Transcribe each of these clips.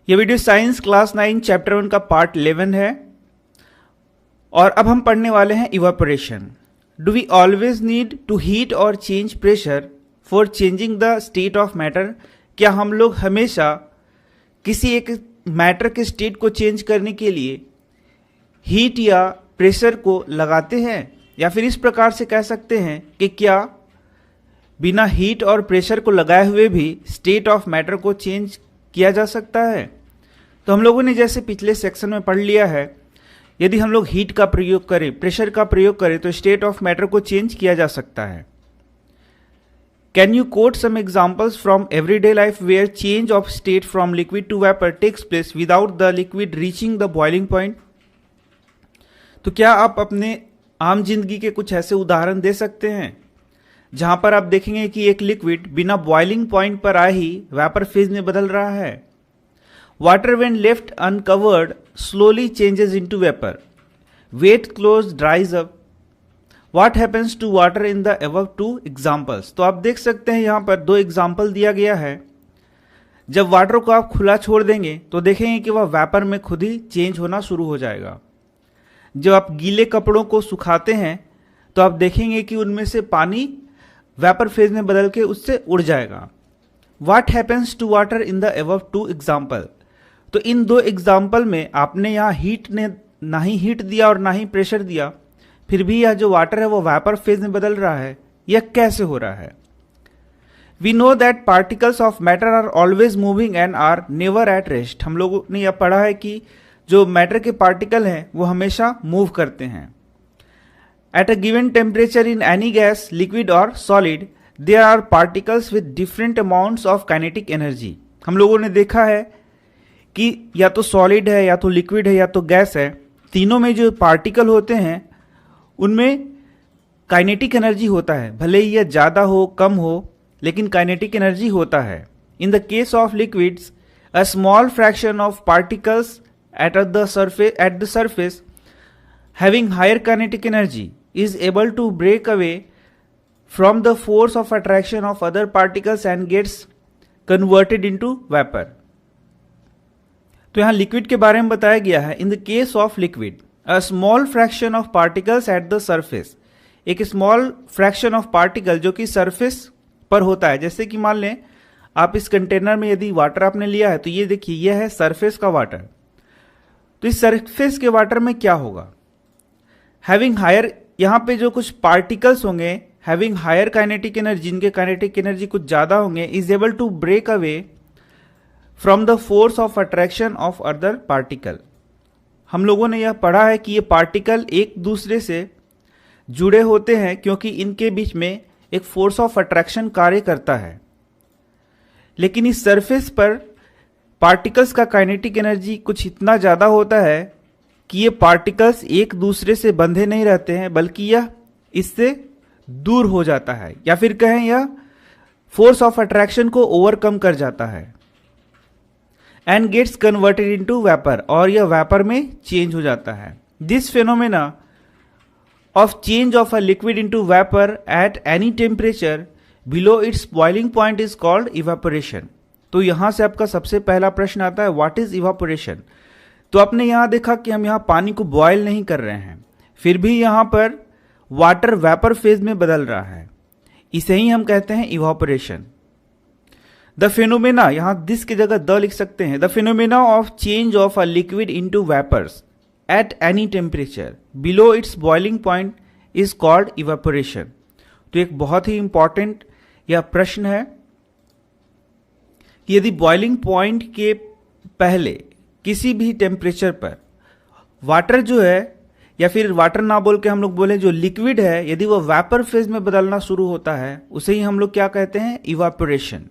ये video science class 9 chapter 1 का part 11 है और अब हम पढ़ने वाले हैं evaporation. Do we always need to heat और change pressure for changing the state of matter? क्या हम लोग हमेशा किसी एक मैटर के स्टेट को चेंज करने के लिए हीट या प्रेशर को लगाते हैं? या फिर इस प्रकार से कह सकते हैं कि क्या बिना हीट और प्रेशर को लगाए हुए भी स्टेट ऑफ मैटर को चेंज किया जा सकता है? तो हम लोगों ने जैसे पिछले सेक्शन में पढ़ लिया है, यदि हम लोग हीट का प्रयोग करें, प्रेशर का प्रयोग करें तो स्टेट ऑफ मैटर को चेंज किया जा सकता है। Can you quote some examples from everyday life where change of state from liquid to vapour takes place without the liquid reaching the boiling point? तो क्या आप अपने आम जिंदगी के कुछ ऐसे उदाहरण दे सकते हैं जहां पर आप देखेंगे कि एक लिक्विड बिना बॉइलिंग पॉइंट पर आए ही वेपर फेज में बदल रहा है? Water when left uncovered slowly changes into vapour, wet clothes dries up. What happens to water in the above two examples? तो आप देख सकते हैं यहां पर दो एग्जांपल दिया गया है। जब वाटर को आप खुला छोड़ देंगे तो देखेंगे कि वह वेपर में खुद ही चेंज होना शुरू हो जाएगा। जब आप गीले कपड़ों को सुखाते हैं तो आप देखेंगे कि उनमें से पानी वेपर फेज में बदल के उससे उड़ जाएगा। What happens to water in the above two example? तो इन दो एग्जाम्पल में आपने यहाँ हीट ने ना ही हीट दिया और ना ही प्रेशर दिया, फिर भी यह जो वाटर है वो वेपर फेज में बदल रहा है। यह कैसे हो रहा है? We know that particles of matter are always moving and are never at rest. हम लोगों ने यह पढ़ा है कि जो मैटर के पार्टिकल हैं वो हमेशा मूव करते हैं। At a given temperature in any gas, liquid or solid, there are particles with different amounts of kinetic energy. हम लोगों ने देखा है कि या तो सॉलिड है या तो लिक्विड है या तो गैस है, तीनों में जो पार्टिकल होते हैं उनमें काइनेटिक एनर्जी होता है। भले ही यह ज़्यादा हो कम हो, लेकिन काइनेटिक एनर्जी होता है। In the case of liquids, a small fraction of particles at the surface having higher kinetic energy is able to break away from the force of attraction of other particles and gets converted into vapor. तो यहां liquid के बारे में बताया गया है। In the case of liquid, a small fraction of particles at the surface, एक small fraction of particle जो कि सरफेस पर होता है। जैसे कि मान लें आप इस कंटेनर में यदि वाटर आपने लिया है तो ये देखिए यह है सरफेस का वाटर। तो इस सरफेस के वाटर में क्या होगा? हैविंग हायर, यहाँ पे जो कुछ पार्टिकल्स होंगे हैविंग हायर काइनेटिक एनर्जी, जिनके काइनेटिक एनर्जी कुछ ज़्यादा होंगे, is able to break away from the force of attraction of other particle. हम लोगों ने यह पढ़ा है कि ये पार्टिकल एक दूसरे से जुड़े होते हैं क्योंकि इनके बीच में एक फोर्स ऑफ अट्रैक्शन कार्य करता है। लेकिन इस सरफेस पर पार्टिकल्स का काइनेटिक एनर्जी कुछ इतना ज़्यादा होता है कि ये पार्टिकल्स एक दूसरे से बंधे नहीं रहते हैं, बल्कि यह इससे दूर हो जाता है, या फिर कहें यह फोर्स ऑफ अट्रैक्शन को ओवरकम कर जाता है। And gets converted into vapour, और यह वेपर में चेंज हो जाता है। This phenomena of change of a liquid into vapour at any temperature below its boiling point is called evaporation. तो यहां से आपका सबसे पहला प्रश्न आता है, व्हाट इज इवापोरेशन? तो आपने यहां देखा कि हम यहां पानी को बॉयल नहीं कर रहे हैं, फिर भी यहां पर वाटर वेपर फेज में बदल रहा है। इसे ही हम कहते हैं इवापोरेशन। द फिनोमेना, यहां दिस की जगह द लिख सकते हैं। The phenomena of change of a liquid into vapours at any temperature below its boiling point is called evaporation. तो एक बहुत ही इंपॉर्टेंट यह प्रश्न है कि यदि बॉइलिंग पॉइंट के पहले किसी भी टेम्परेचर पर वाटर जो है, या फिर वाटर ना बोल के हम लोग बोले जो लिक्विड है, यदि वो वेपर फेज में बदलना शुरू होता है, उसे ही हम लोग क्या कहते हैं? इवापोरेशन।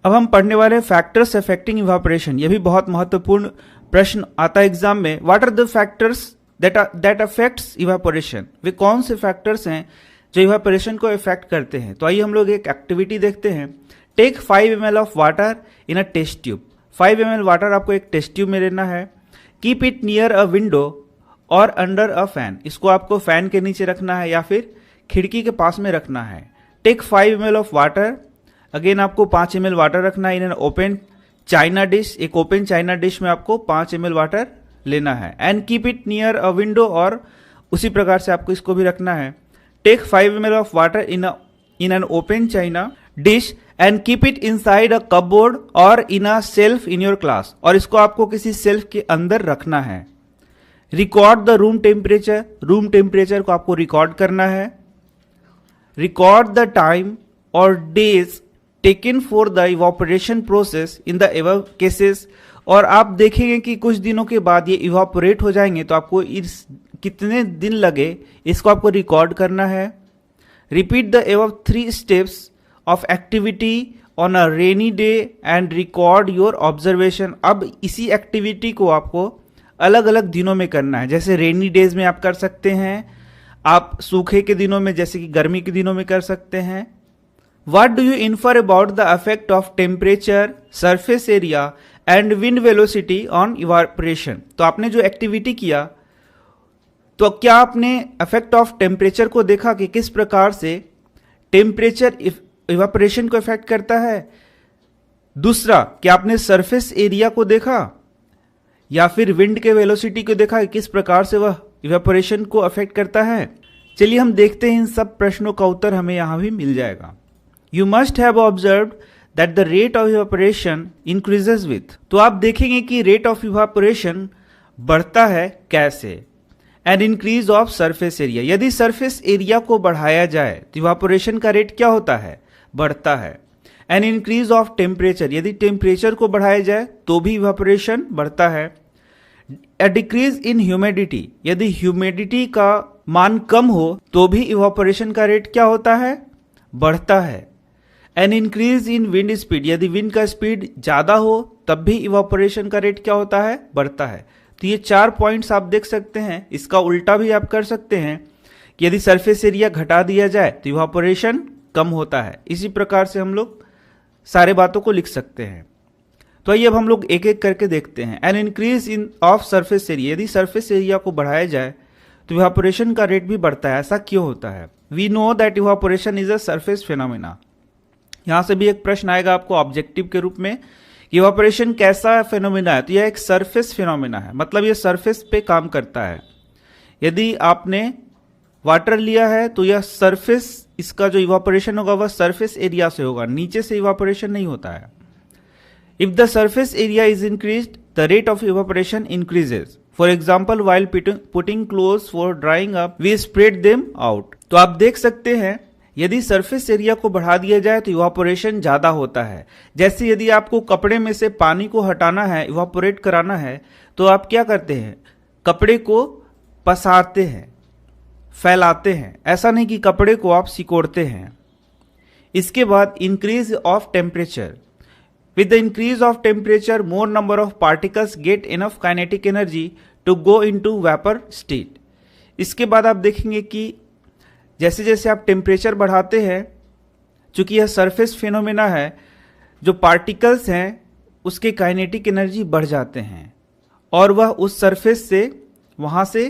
अब हम पढ़ने वाले फैक्टर्स अफेक्टिंग इवापोरेशन। यह भी बहुत महत्वपूर्ण प्रश्न आता है एग्जाम में। What are the factors that affects evaporation? वे कौन से फैक्टर्स हैं जो इवापोरेशन को इफेक्ट करते हैं? तो आइए हम लोग एक एक्टिविटी देखते हैं। Take 5 ml of water in a test tube. 5 ml water आपको एक टेस्ट ट्यूब में लेना है। Keep it near a window और अंडर अ फैन। इसको आपको फैन के नीचे रखना है या फिर खिड़की के पास में रखना है। Take 5 ml of water again आपको 5 ml वाटर रखना है in an open china dish. एक ओपन चाइना डिश में आपको 5 ml वाटर लेना है and keep it near a window, और उसी प्रकार से आपको इसको भी रखना है। Take 5 ml of water in an open china dish and keep it inside a cupboard और in a shelf in your class, और इसको आपको किसी सेल्फ के अंदर रखना है। Record the room temperature, room temperature को आपको रिकॉर्ड करना है। रिकॉर्ड द टाइम और days taken for the evaporation process in the above cases, और आप देखेंगे कि कुछ दिनों के बाद ये इवापोरेट हो जाएंगे, तो आपको इस कितने दिन लगे इसको आपको रिकॉर्ड करना है। Repeat the above 3 steps of activity on a rainy day and record your observation. अब इसी एक्टिविटी को आपको अलग अलग दिनों में करना है। जैसे रेनी डेज में आप कर सकते हैं, आप सूखे के दिनों में जैसे कि गर्मी के दिनों में कर सकते हैं। What do you infer about the effect of temperature, surface area and wind velocity on evaporation. तो आपने जो एक्टिविटी किया, तो क्या आपने इफेक्ट ऑफ टेम्परेचर को देखा कि किस प्रकार से टेम्परेचर इवापोरेशन को इफेक्ट करता है। दूसरा, क्या आपने सरफेस एरिया को देखा या फिर विंड के वेलोसिटी को देखा कि किस प्रकार से वह इवेपोरेशन को अफेक्ट करता है। चलिए हम देखते हैं, इन सब प्रश्नों का उत्तर हमें यहां भी मिल जाएगा। You must have observed that the rate of evaporation increases with. तो आप देखेंगे कि रेट ऑफ इवेपोरेशन बढ़ता है कैसे। And increase of surface area, यदि सरफेस एरिया को बढ़ाया जाए तो इवेपोरेशन का रेट क्या होता है, बढ़ता है। एंड इंक्रीज ऑफ टेम्परेचर, यदि टेम्परेचर को बढ़ाया जाए तो भी इवेपोरेशन बढ़ता है। अ डिक्रीज इन ह्यूमिडिटी, यदि ह्यूमिडिटी का मान कम हो तो भी इवेपोरेशन का रेट क्या होता है, बढ़ता है। An increase in wind speed, यदि विंड का स्पीड ज्यादा हो तब भी इवेपोरेशन का रेट क्या होता है, बढ़ता है। तो ये 4 पॉइंट्स आप देख सकते हैं। इसका उल्टा भी आप कर सकते हैं कि यदि सरफेस एरिया घटा दिया जाए तो इवेपोरेशन कम होता है। इसी प्रकार से हम लोग सारे बातों को लिख सकते हैं। तो आइए अब हम लोग एक एक करके देखते हैं। An increase in of surface area, यदि सरफेस एरिया को बढ़ाया जाए तो इवेपोरेशन का रेट भी बढ़ता है। ऐसा क्यों होता है? We know that evaporation is a surface phenomena. यहां से भी एक प्रश्न आएगा आपको ऑब्जेक्टिव के रूप में, इवेपोरेशन कैसा फिनोमेना है? तो यह एक सरफेस फिनोमेना है, मतलब यह सरफेस पे काम करता है। यदि आपने वाटर लिया है तो यह सरफेस, इसका जो इवेपोरेशन होगा वह सरफेस एरिया से होगा, नीचे से इवेपोरेशन नहीं होता है। If the surface area is increased the rate of evaporation increases. For example while putting clothes for drying up we spread them out. तो आप देख सकते हैं यदि सरफेस एरिया को बढ़ा दिया जाए तो इवेपोरेशन ज्यादा होता है। जैसे यदि आपको कपड़े में से पानी को हटाना है, इवेपोरेट कराना है, तो आप क्या करते हैं, कपड़े को पसारते हैं, फैलाते हैं। ऐसा नहीं कि कपड़े को आप सिकोड़ते हैं। इसके बाद increase of temperature, with the increase of temperature more number of particles get enough kinetic energy to go into vapour state. इसके बाद आप देखेंगे कि जैसे जैसे आप टेम्परेचर बढ़ाते हैं, चूंकि यह सरफेस फिनोमेना है, जो पार्टिकल्स हैं उसके काइनेटिक एनर्जी बढ़ जाते हैं और वह उस सरफेस से वहां से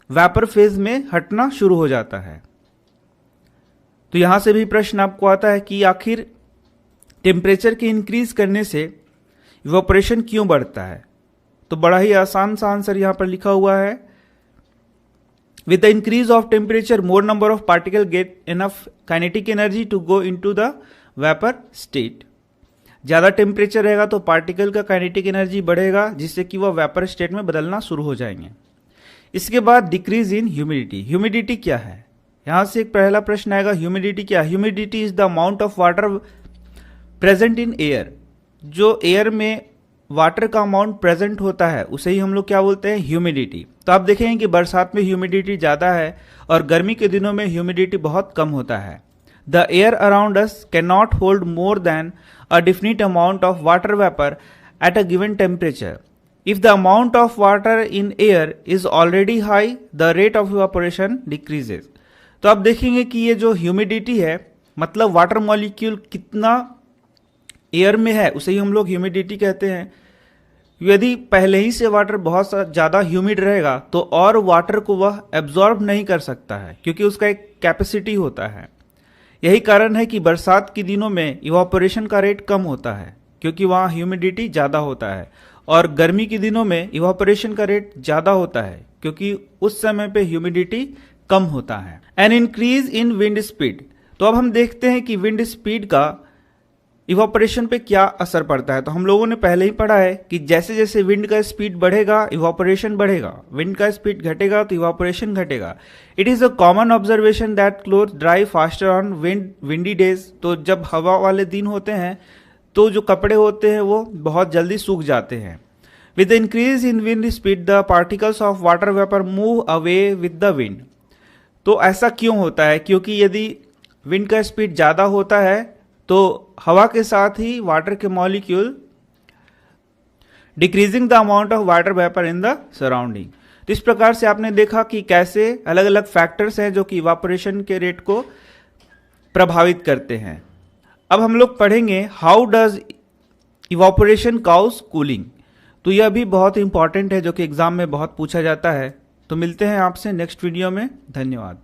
वेपर फेज में हटना शुरू हो जाता है। तो यहां से भी प्रश्न आपको आता है कि आखिर टेम्परेचर के इंक्रीज करने से इवेपोरेशन क्यों बढ़ता है? तो बड़ा ही आसान सा आंसर यहां पर लिखा हुआ है, with the increase of temperature more number of particle get enough kinetic energy to go into the vapour state. ज्यादा टेम्परेचर रहेगा तो पार्टिकल का काइनेटिक एनर्जी बढ़ेगा, जिससे कि वह वेपर स्टेट में बदलना शुरू हो जाएंगे। इसके बाद डिक्रीज इन ह्यूमिडिटी। ह्यूमिडिटी क्या है? यहां से एक पहला प्रश्न आएगा, ह्यूमिडिटी क्या है? Humidity is the amount of water present in air. जो एयर में वाटर का अमाउंट प्रेजेंट होता है उसे ही हम लोग क्या बोलते हैं, ह्यूमिडिटी। तो आप देखेंगे कि बरसात में ह्यूमिडिटी ज्यादा है और गर्मी के दिनों में ह्यूमिडिटी बहुत कम होता है। The air around us can not hold more than a definite amount of water vapour at a given temperature. If the amount of water in air is already high, the rate of evaporation decreases. तो आप देखेंगे कि ये जो humidity है, मतलब water molecule कितना air में है, उसे ही हम लोग ह्यूमिडिटी कहते हैं। यदि पहले ही से वाटर बहुत ज़्यादा ह्यूमिड रहेगा तो और वाटर को वह एब्जॉर्ब नहीं कर सकता है, क्योंकि उसका एक कैपेसिटी होता है। यही कारण है कि बरसात के दिनों में इवापोरेशन का रेट कम होता है, क्योंकि वहाँ ह्यूमिडिटी ज़्यादा होता है, और गर्मी के दिनों में इवापोरेशन का रेट ज़्यादा होता है, क्योंकि उस समय पे ह्यूमिडिटी कम होता है। An increase in wind speed, तो अब हम देखते हैं कि विंड स्पीड का इवापोरेशन पे क्या असर पड़ता है। तो हम लोगों ने पहले ही पढ़ा है कि जैसे जैसे विंड का स्पीड बढ़ेगा इवापोरेशन बढ़ेगा, विंड का स्पीड घटेगा तो इवापोरेशन घटेगा। It is a common observation that cloth dry faster on windy days, तो जब हवा वाले दिन होते हैं तो जो कपड़े होते हैं वो बहुत जल्दी सूख जाते हैं। With the increase in wind speed the particles of water vapour move away with the wind. तो ऐसा क्यों होता है? क्योंकि यदि विंड का स्पीड ज़्यादा होता है तो हवा के साथ ही वाटर के molecule decreasing the amount of water vapour in the surrounding. तो इस प्रकार से आपने देखा कि कैसे अलग अलग फैक्टर्स हैं जो कि इवापोरेशन के रेट को प्रभावित करते हैं। अब हम लोग पढ़ेंगे how does evaporation cause cooling. तो यह भी बहुत इंपॉर्टेंट है, जो कि एग्जाम में बहुत पूछा जाता है। तो मिलते हैं आपसे नेक्स्ट वीडियो में। धन्यवाद।